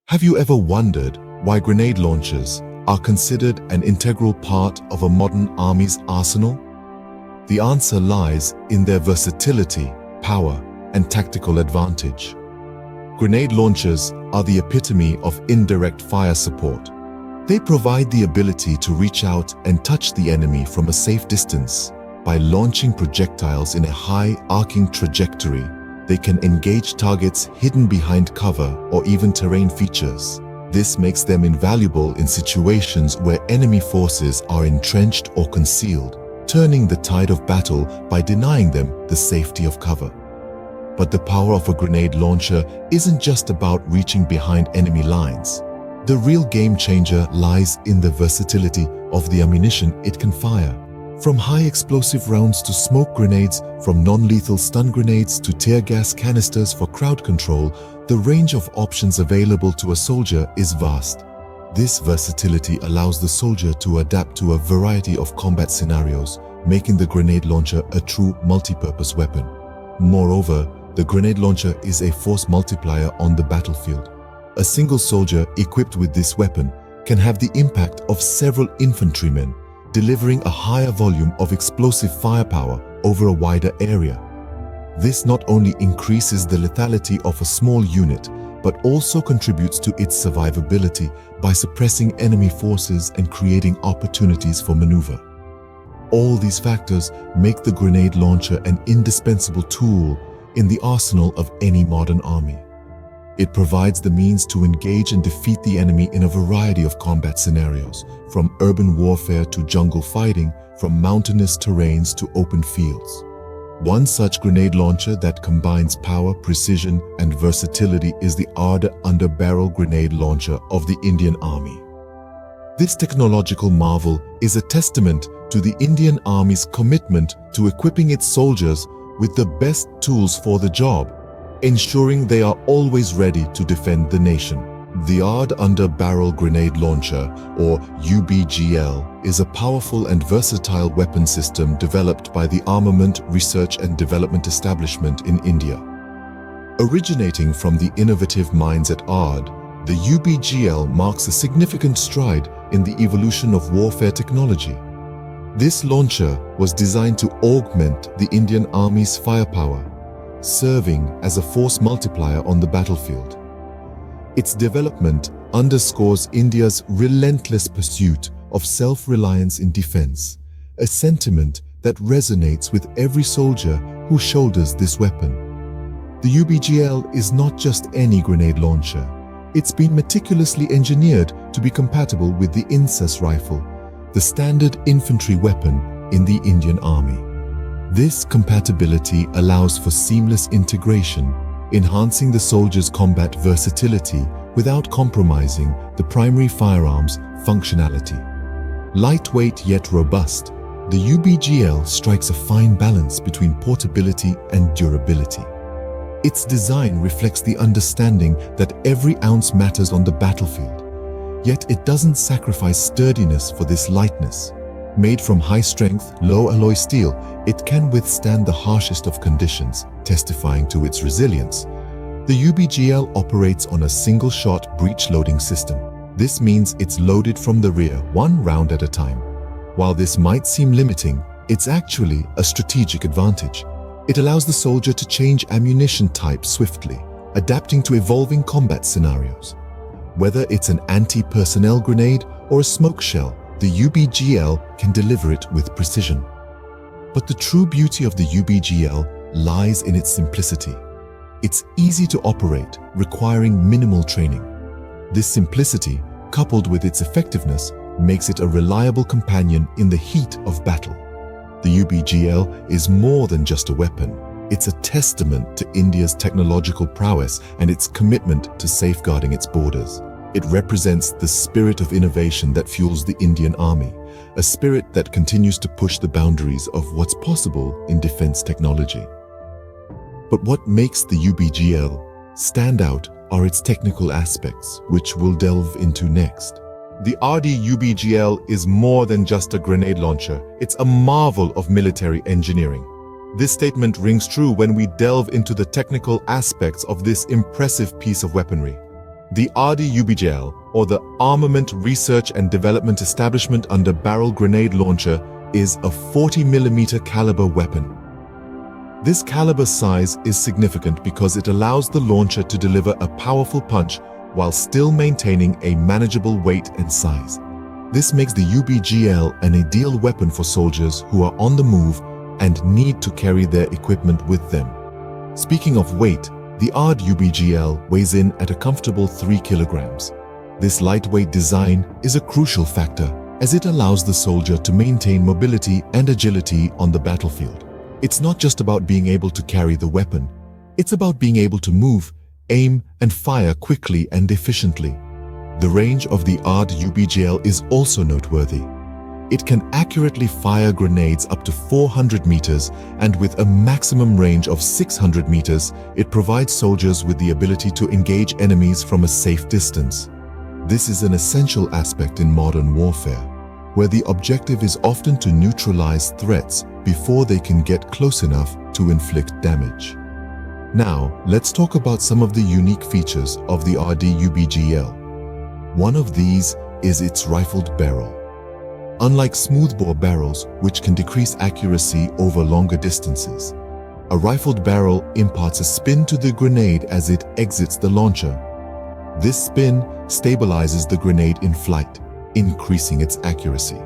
Have you ever wondered why grenade launchers are considered an integral part of a modern army's arsenal? The answer lies in their versatility, power, and tactical advantage. Grenade launchers are the epitome of indirect fire support. They provide the ability to reach out and touch the enemy from a safe distance. By launching projectiles in a high, arcing trajectory, they can engage targets hidden behind cover or even terrain features. This makes them invaluable in situations where enemy forces are entrenched or concealed, turning the tide of battle by denying them the safety of cover. But the power of a grenade launcher isn't just about reaching behind enemy lines. The real game changer lies in the versatility of the ammunition it can fire. From high explosive rounds to smoke grenades, from non-lethal stun grenades to tear gas canisters for crowd control, the range of options available to a soldier is vast. This versatility allows the soldier to adapt to a variety of combat scenarios, making the grenade launcher a true multi-purpose weapon. Moreover, the grenade launcher is a force multiplier on the battlefield. A single soldier equipped with this weapon can have the impact of several infantrymen, delivering a higher volume of explosive firepower over a wider area. This not only increases the lethality of a small unit, but also contributes to its survivability by suppressing enemy forces and creating opportunities for maneuver. All these factors make the grenade launcher an indispensable tool in the arsenal of any modern army. It provides the means to engage and defeat the enemy in a variety of combat scenarios, from urban warfare to jungle fighting, from mountainous terrains to open fields. One such grenade launcher that combines power, precision, and versatility is the ARDE under-barrel grenade launcher of the Indian Army. This technological marvel is a testament to the Indian Army's commitment to equipping its soldiers with the best tools for the job, ensuring they are always ready to defend the nation. The ARDE under-barrel grenade launcher, or UBGL, is a powerful and versatile weapon system developed by the Armament Research and Development Establishment in India. Originating from the innovative minds at ARDE, the UBGL marks a significant stride in the evolution of warfare technology. This launcher was designed to augment the Indian Army's firepower, serving as a force multiplier on the battlefield. Its development underscores India's relentless pursuit of self-reliance in defense, a sentiment that resonates with every soldier who shoulders this weapon. The UBGL is not just any grenade launcher. It's been meticulously engineered to be compatible with the INSAS rifle, the standard infantry weapon in the Indian Army. This compatibility allows for seamless integration, enhancing the soldier's combat versatility without compromising the primary firearm's functionality. Lightweight yet robust, the UBGL strikes a fine balance between portability and durability. Its design reflects the understanding that every ounce matters on the battlefield, yet it doesn't sacrifice sturdiness for this lightness. Made from high-strength, low-alloy steel, it can withstand the harshest of conditions, testifying to its resilience. The UBGL operates on a single-shot breech-loading system. This means it's loaded from the rear, one round at a time. While this might seem limiting, it's actually a strategic advantage. It allows the soldier to change ammunition type swiftly, adapting to evolving combat scenarios. Whether it's an anti-personnel grenade or a smoke shell, the UBGL can deliver it with precision. But the true beauty of the UBGL lies in its simplicity. It's easy to operate, requiring minimal training. This simplicity, coupled with its effectiveness, makes it a reliable companion in the heat of battle. The UBGL is more than just a weapon. It's a testament to India's technological prowess and its commitment to safeguarding its borders. It represents the spirit of innovation that fuels the Indian Army, a spirit that continues to push the boundaries of what's possible in defense technology. But what makes the UBGL stand out are its technical aspects, which we'll delve into next. The ARDE UBGL is more than just a grenade launcher. It's a marvel of military engineering. This statement rings true when we delve into the technical aspects of this impressive piece of weaponry. The ARDE UBGL, or the Armament Research and Development Establishment Under Barrel Grenade Launcher, is a 40mm caliber weapon. This caliber size is significant because it allows the launcher to deliver a powerful punch while still maintaining a manageable weight and size. This makes the UBGL an ideal weapon for soldiers who are on the move and need to carry their equipment with them. Speaking of weight, the ARDE UBGL weighs in at a comfortable 3 kilograms. This lightweight design is a crucial factor as it allows the soldier to maintain mobility and agility on the battlefield. It's not just about being able to carry the weapon. It's about being able to move, aim, and fire quickly and efficiently. The range of the ARDE UBGL is also noteworthy. It can accurately fire grenades up to 400 meters, and with a maximum range of 600 meters, it provides soldiers with the ability to engage enemies from a safe distance. This is an essential aspect in modern warfare, where the objective is often to neutralize threats before they can get close enough to inflict damage. Now, let's talk about some of the unique features of the ARDE UBGL. One of these is its rifled barrel. Unlike smoothbore barrels, which can decrease accuracy over longer distances, a rifled barrel imparts a spin to the grenade as it exits the launcher. This spin stabilizes the grenade in flight, increasing its accuracy.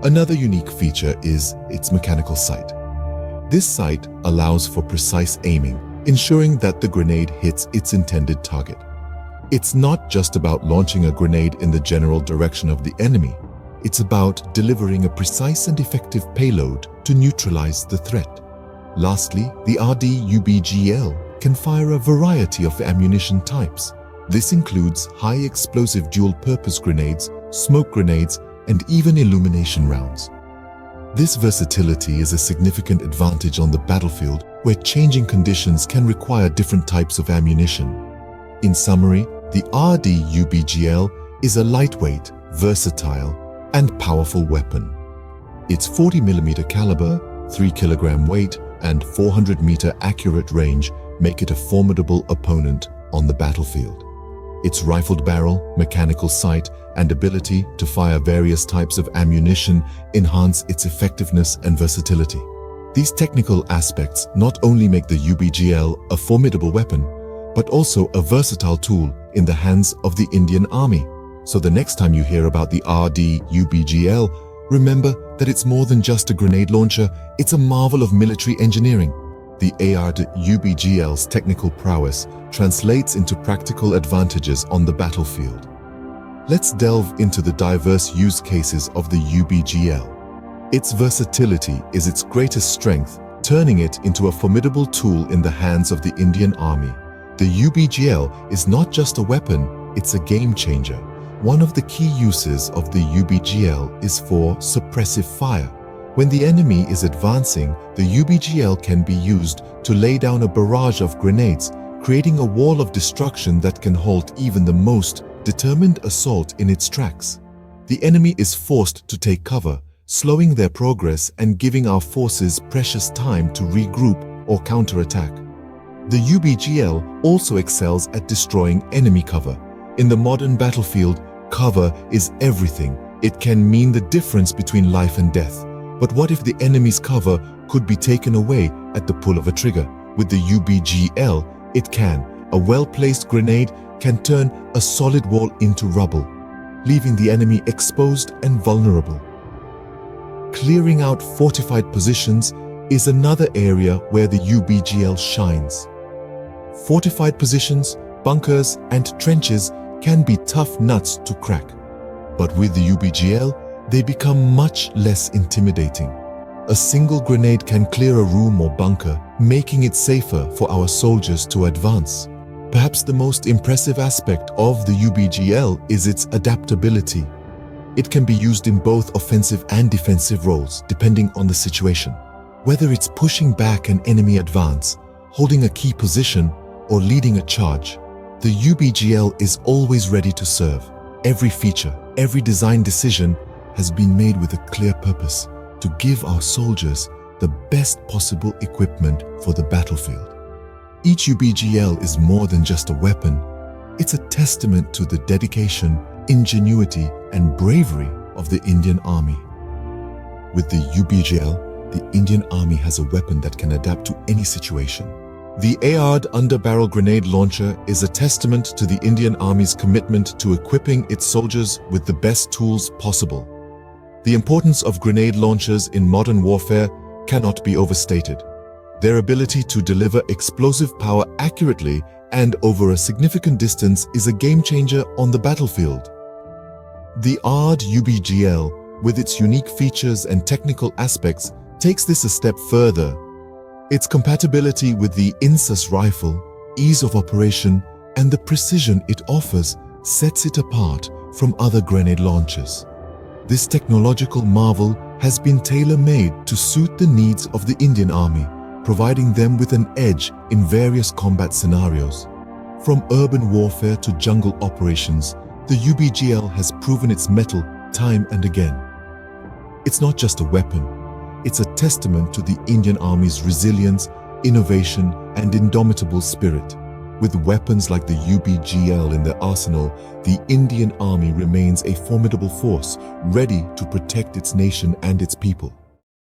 Another unique feature is its mechanical sight. This sight allows for precise aiming, ensuring that the grenade hits its intended target. It's not just about launching a grenade in the general direction of the enemy. It's about delivering a precise and effective payload to neutralize the threat. Lastly, the ARDE UBGL can fire a variety of ammunition types. This includes high-explosive dual-purpose grenades, smoke grenades, and even illumination rounds. This versatility is a significant advantage on the battlefield, where changing conditions can require different types of ammunition. In summary, the ARDE UBGL is a lightweight, versatile, and powerful weapon. Its 40mm caliber, 3 kilogram weight, and 400-meter accurate range make it a formidable opponent on the battlefield. Its rifled barrel, mechanical sight, and ability to fire various types of ammunition enhance its effectiveness and versatility. These technical aspects not only make the UBGL a formidable weapon, but also a versatile tool in the hands of the Indian Army. So the next time you hear about the ARDE UBGL, remember that it's more than just a grenade launcher, it's a marvel of military engineering. The ARDE UBGL's technical prowess translates into practical advantages on the battlefield. Let's delve into the diverse use cases of the UBGL. Its versatility is its greatest strength, turning it into a formidable tool in the hands of the Indian Army. The UBGL is not just a weapon, it's a game changer. One of the key uses of the UBGL is for suppressive fire. When the enemy is advancing, the UBGL can be used to lay down a barrage of grenades, creating a wall of destruction that can halt even the most determined assault in its tracks. The enemy is forced to take cover, slowing their progress and giving our forces precious time to regroup or counterattack. The UBGL also excels at destroying enemy cover. In the modern battlefield, cover is everything. It can mean the difference between life and death. But what if the enemy's cover could be taken away at the pull of a trigger? With the UBGL, it can. A well-placed grenade can turn a solid wall into rubble, leaving the enemy exposed and vulnerable. Clearing out fortified positions is another area where the UBGL shines. Fortified positions, bunkers, and trenches can be tough nuts to crack. But with the UBGL, they become much less intimidating. A single grenade can clear a room or bunker, making it safer for our soldiers to advance. Perhaps the most impressive aspect of the UBGL is its adaptability. It can be used in both offensive and defensive roles, depending on the situation. Whether it's pushing back an enemy advance, holding a key position, or leading a charge, the UBGL is always ready to serve. Every feature, every design decision has been made with a clear purpose: to give our soldiers the best possible equipment for the battlefield. Each UBGL is more than just a weapon. It's a testament to the dedication, ingenuity, and bravery of the Indian Army. With the UBGL, the Indian Army has a weapon that can adapt to any situation. The ARDE underbarrel grenade launcher is a testament to the Indian Army's commitment to equipping its soldiers with the best tools possible. The importance of grenade launchers in modern warfare cannot be overstated. Their ability to deliver explosive power accurately and over a significant distance is a game-changer on the battlefield. The ARDE UBGL, with its unique features and technical aspects, takes this a step further. Its compatibility with the INSAS rifle, ease of operation, and the precision it offers sets it apart from other grenade launchers. This technological marvel has been tailor-made to suit the needs of the Indian Army, providing them with an edge in various combat scenarios. From urban warfare to jungle operations, the UBGL has proven its mettle time and again. It's not just a weapon, it's a testament to the Indian Army's resilience, innovation, and indomitable spirit. With weapons like the UBGL in their arsenal, the Indian Army remains a formidable force, ready to protect its nation and its people.